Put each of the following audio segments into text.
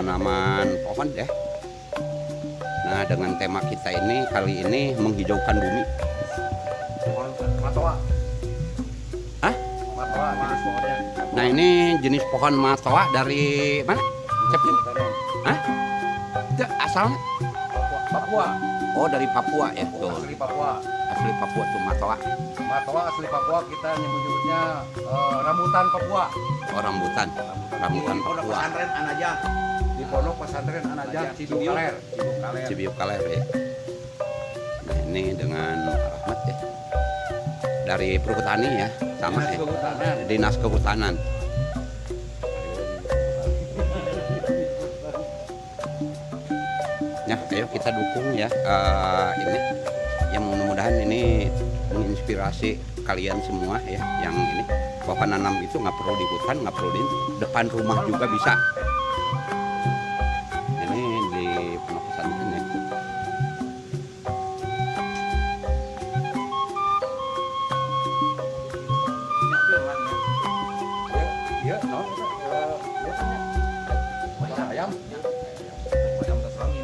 tanaman pohon deh. Nah, dengan tema kita ini kali ini menghijaukan bumi. Pohon matoa. Hah? Matoa jenis pohonnya. Nah, ini jenis pohon matoa dari mana? Cepin? Hah? Itu asalnya? Papua. Oh, dari Papua ya, tuh. Asli Papua. Asli Papua tuh matoa. Matoa asli Papua kita nyebutnya rambutan Papua. Oh, rambutan. Rambutan Di Pondok Papua. Pesantren Anaja. Di Pondok Pesantren Anaja Cibiuk Kaler. Cibiuk Kaler ya. Nah, ini dengan Rahmat ya. Dari Perhutani ya, sama Dinas ya. Kehutanan. Dinas Kehutanan. Nah, ayo kita dukung ya ini. Yang mudah-mudahan ini menginspirasi kalian semua ya, yang ini bahwa nanam itu nggak perlu di hutan, nggak perlu di depan rumah juga bisa. Ini di pondok pesantren ya. Iya, no. Ayam. Ayam terserang.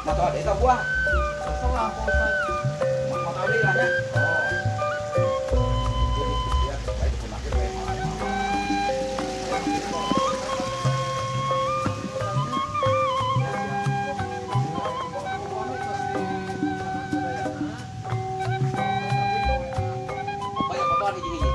Matoa desa buah. Salah kok Ustaz. Matoa deui lah ya. Ya, baik penyakit kayak malah. Banyak matoa di sini.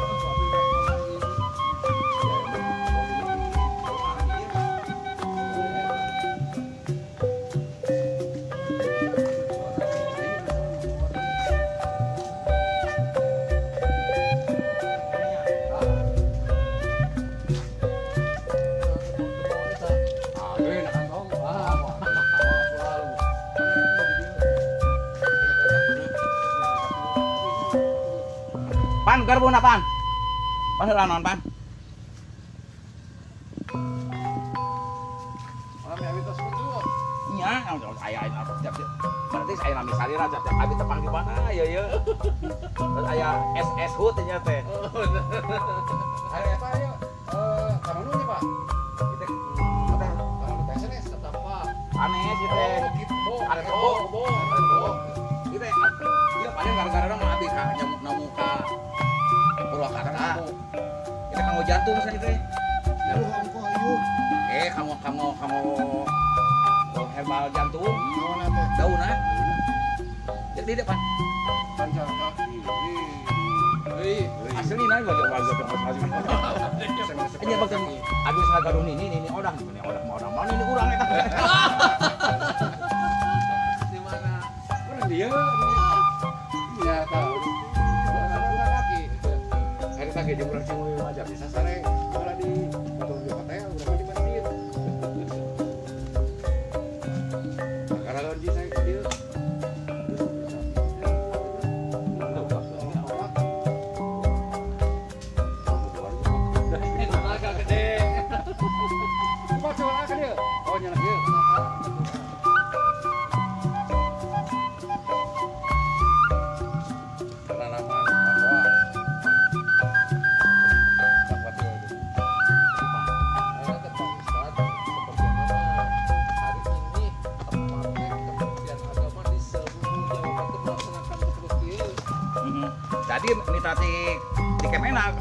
Pan garbuna pan. Pan heula naon pan? Nya, aya tiap berarti saya nami salira tiap abi tepang di mana ya ya. Terus aya SS hut nya teh. Aya eta aya ka mana nya Pak? Kita ada SNS tetap Pak. Aneh sih teh. Ada kebo. Kita ieu paling gara-gara mah abi ka namu ka Purwakarta. Kita kanggo jantung saya teh. Kamu herbal jantung. Daunna. Jadi tidak pan. Asli na gua Ini bagian abis ngagarun ini odang mau ini urang eta. Di mana? Urang dia. Ya tahu. Hari pagi di urang Cimahi aja bisa sare kalau di Batu Hotel urang di Bandit. Karena di saya dia oh nyala dia. Penanaman matoa. Jadi minta di Kemenak,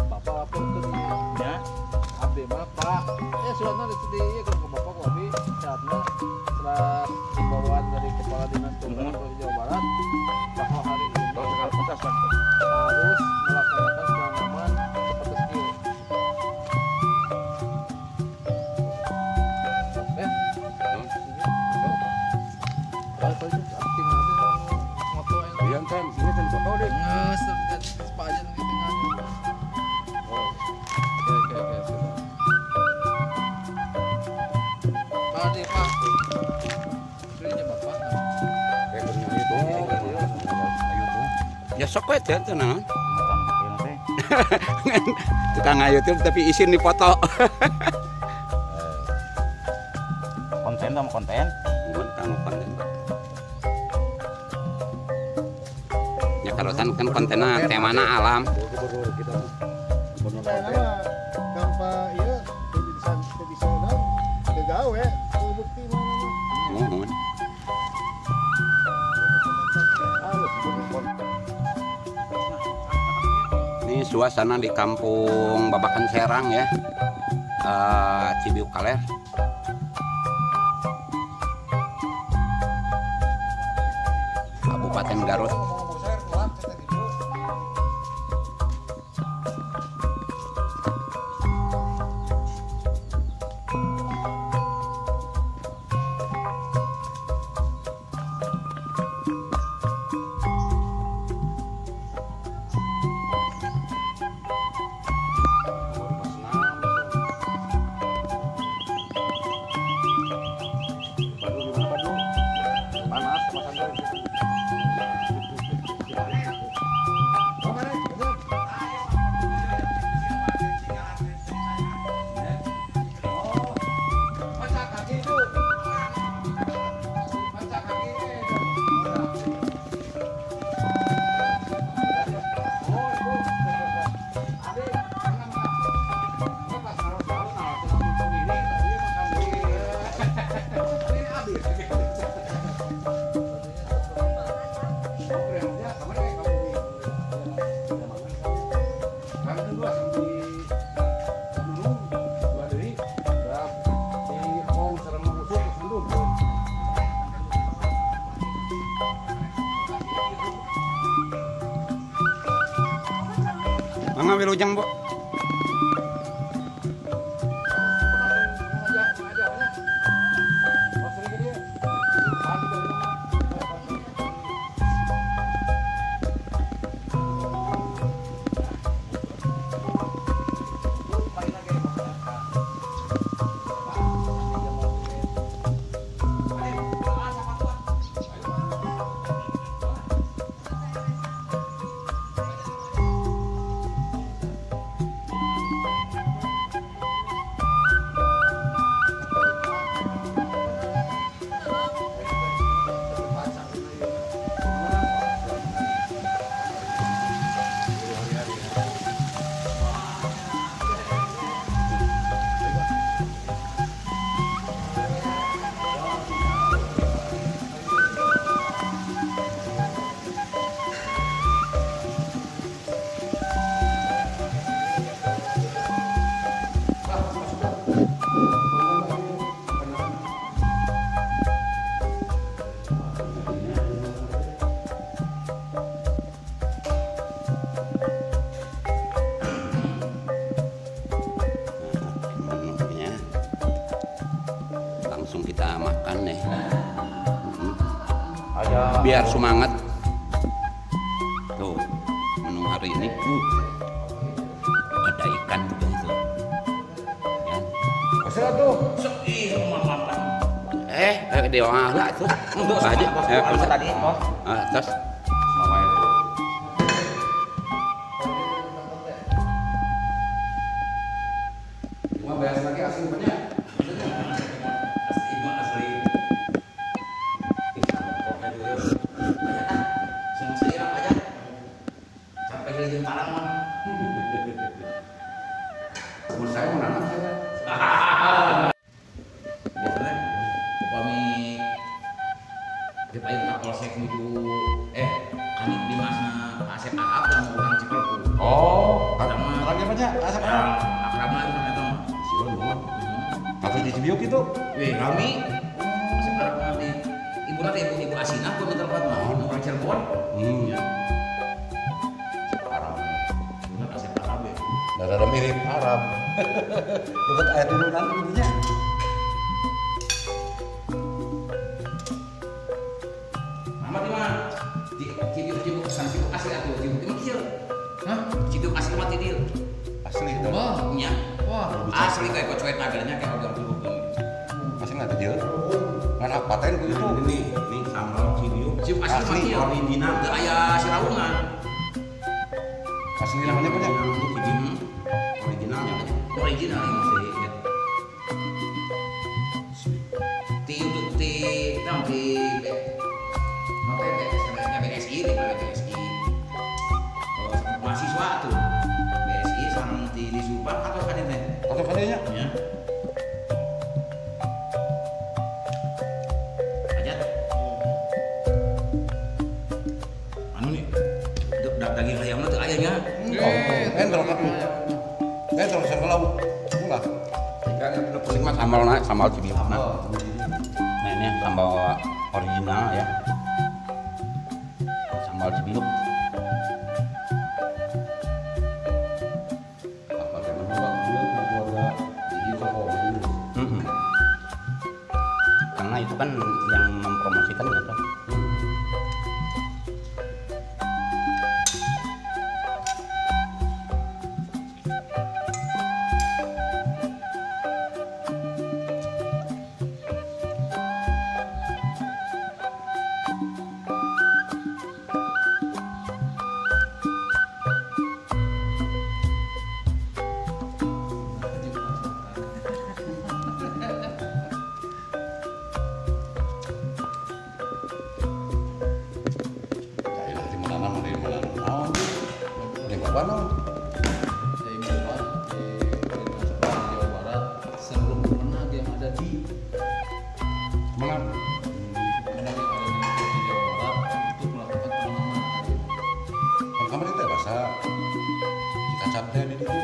Bapak pun ya. abdi bapak. suratnya di ke Bapak Wabi syaratnya setelah himbauan dari Kepala Dinas Perhubungan Provinsi Jawa Barat bahwa hari ini harus melaksanakan penanaman seperti skill. Iya kan, ini kan foto deh. Nges, sepajan di tengahnya. Oke. Tadi Pak, belinya Bapak. Ya sok we teh tenang. Tukang YouTube tapi isin di foto. Konten sama konten. Mun kamu konten. Ya karosan kan kontenna temana alam. Mohon. Ini suasana di kampung Babakan Serang ya, Cibiuk Kaler. Kabupaten Garut. Mangga wilujeng, Bu. Langsung kita makan deh. Biar semangat. Tuh, menu hari ini ada ikan juga itu. Ya. Asal tuh. Dewa lah tuh. Untuk aja. tadi, Bos. Terus Cuma bayar lagi asli banyak. saya mau nanam saya. Biasanya upami dipain kapal sek menuju Cibiuk itu. Wih, rami. Masih parah di ibu nanti ibu Asina tuh di tempat mah. Orang Cirebon. Ya. Arab. Bener asli Arab ya. Ada mirip Arab. Dekat ayat turunan intinya. Mama di mana? Di Cibiuk sana Cibiuk asli atuh. Cibiuk ini kieu. Hah? Cibiuk asli mati dia. Asli itu. Wah, Nya. wah. Asli kayak kocoet nagarnya kayak organ Cibiuk. Asli nggak ada dia. Kan apa paten itu? Ini sambal Cibiuk. Cibiuk asli Asli, mati ya. original. Teu aya siraungan. Asli namanya punya. Originalnya original yang masih ya. Ti untuk ti nanti apa ya BSI di BSI mahasiswa tuh BSI sama di Subang atau kan ini Atau kadenya? ya ajat anu nih daging ayamnya tuh ayamnya Terus kan. Terus yang kalau enggak. Tinggal yang udah paling mas sambal Cibiuk. Nah, ini sambal original ya. Sambal Cibiuk. Apa teman keluarga di toko. Karena itu kan yang mempromosikan ya toh. Mana? Saya Iqbal di Dinas Sekolah Jawa Barat sebelum menang yang ada di Mana? yang ada di Jawa Barat untuk melakukan penanaman hari ini. Kan kamar itu bahasa jika capnya di situ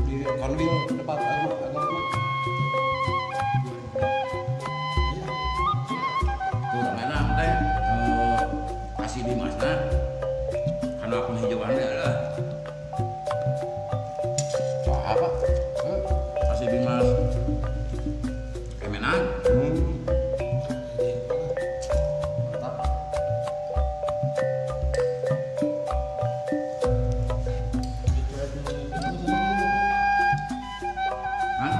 di konwil depan agama. tuh namanya teh kasih di masna karena penghijauan dia lah Apa? kasih di mas Kemenang Mantap. Hah?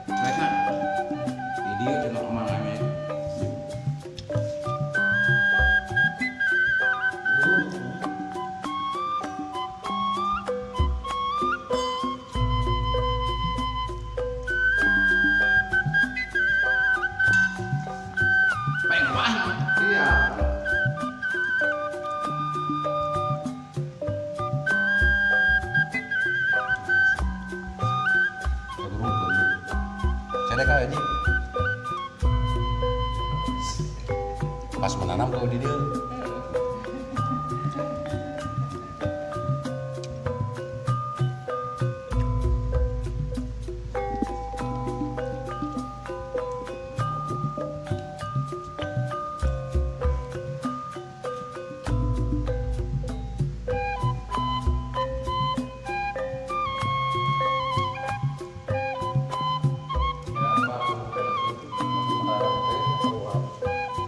Mereka di dia cuma omongannya pengen apaan? Iya. Saya kayak aja. Pas menanam kau di dia.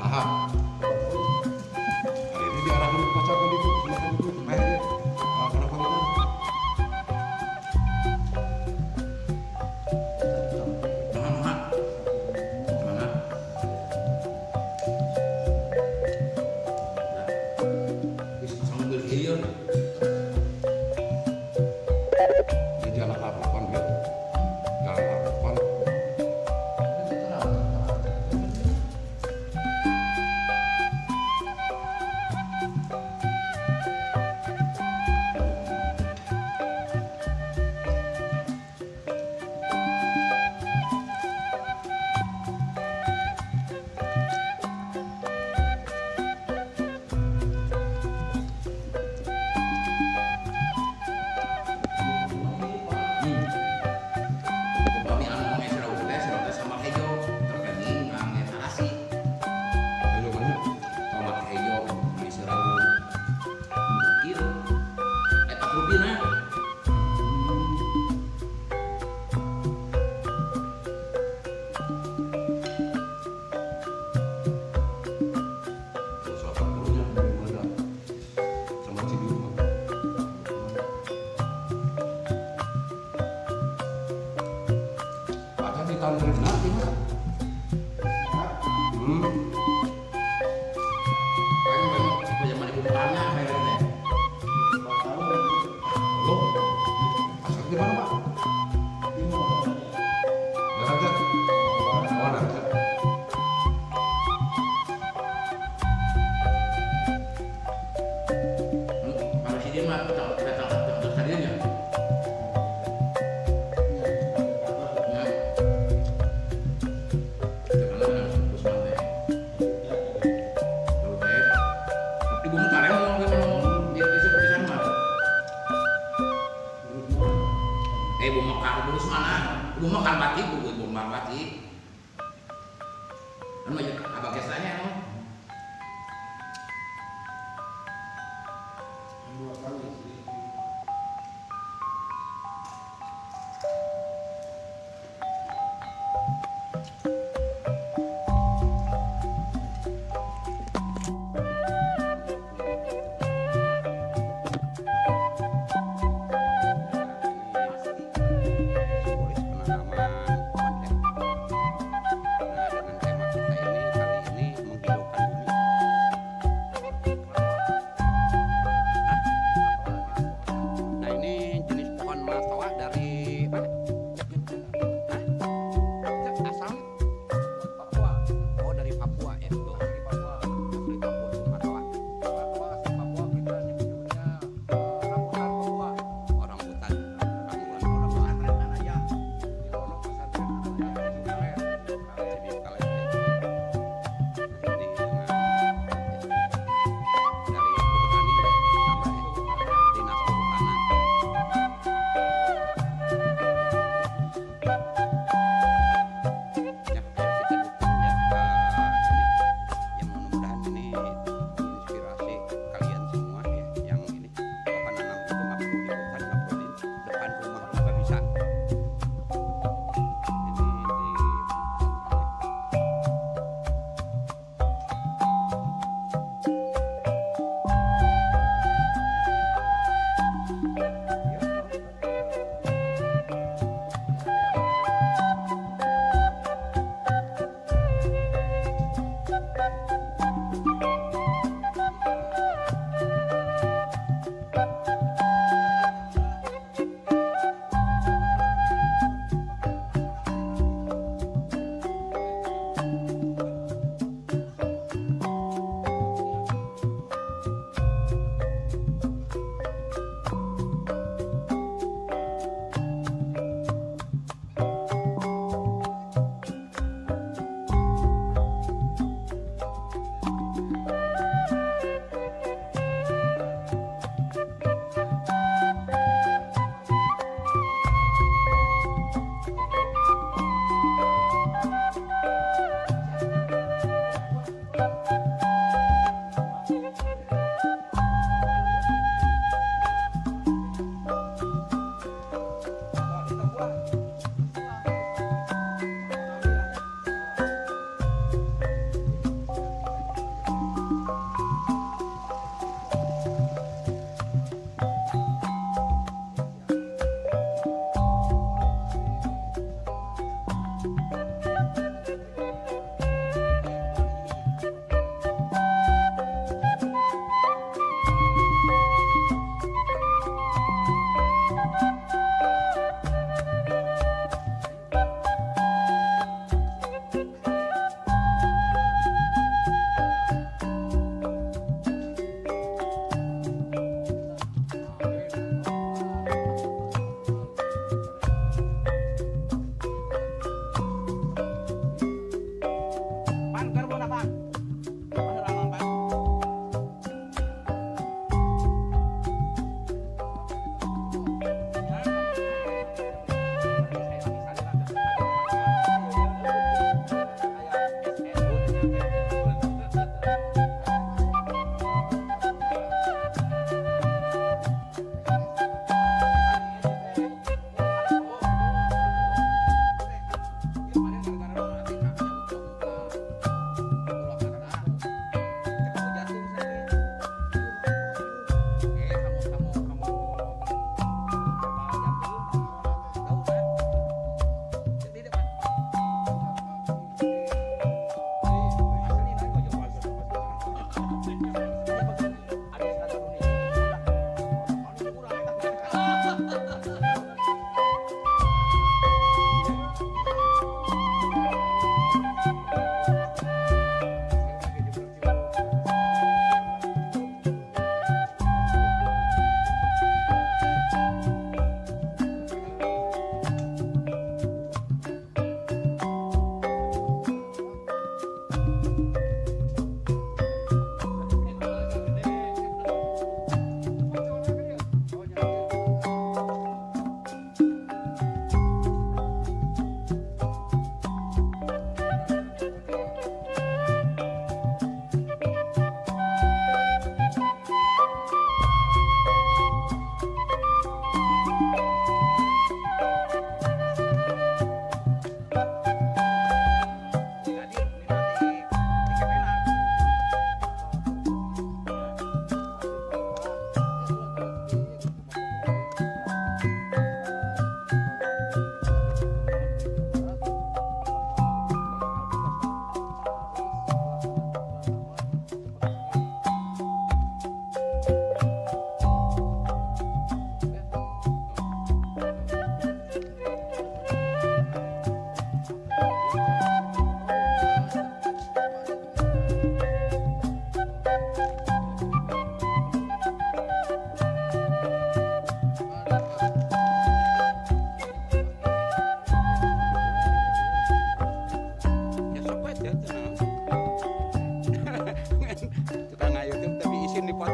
Aha. tahun kerja nanti mah. Kayak zaman ibu bapaknya kayak gitu teh. Loh, masak di mana Pak? Daragat. Oh, Daragat. Kalau sini mah datang tadinya. Ya. Terkenal dengan Usman teh. Tahu teh. Ibu mutar ya ngomong dia seperti sama. Ibu Mekar terus mana? Ibu Mekar batik, ibu Mekar batik. Kan banyak abang kesanya no. Simbolis penanaman pohon teh. Nah, dengan tema kita ini kali ini menghidupkan bumi. Nah, ini jenis pohon matoa dari mana? Hah? Asal? Papua. Oh, dari Papua ya. Tuh, Dari Papua. asli Papua tuh matoa. Papua kita nyebutnya rambutan Papua. Orang hutan, rambutan Antren aja. Di Lono pesantren namanya Kaler. Cibiu Kalet ya. Nah, ini dengan dari perhutani ya, sama ya, dinas perhutanan. Ya, ayo kita dukung ya ini, yang mudah-mudahan ini menginspirasi kalian semua ya, yang ini bahwa nanam itu nggak perlu di hutan, nggak perlu di depan rumah juga bisa. Ini di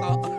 foto.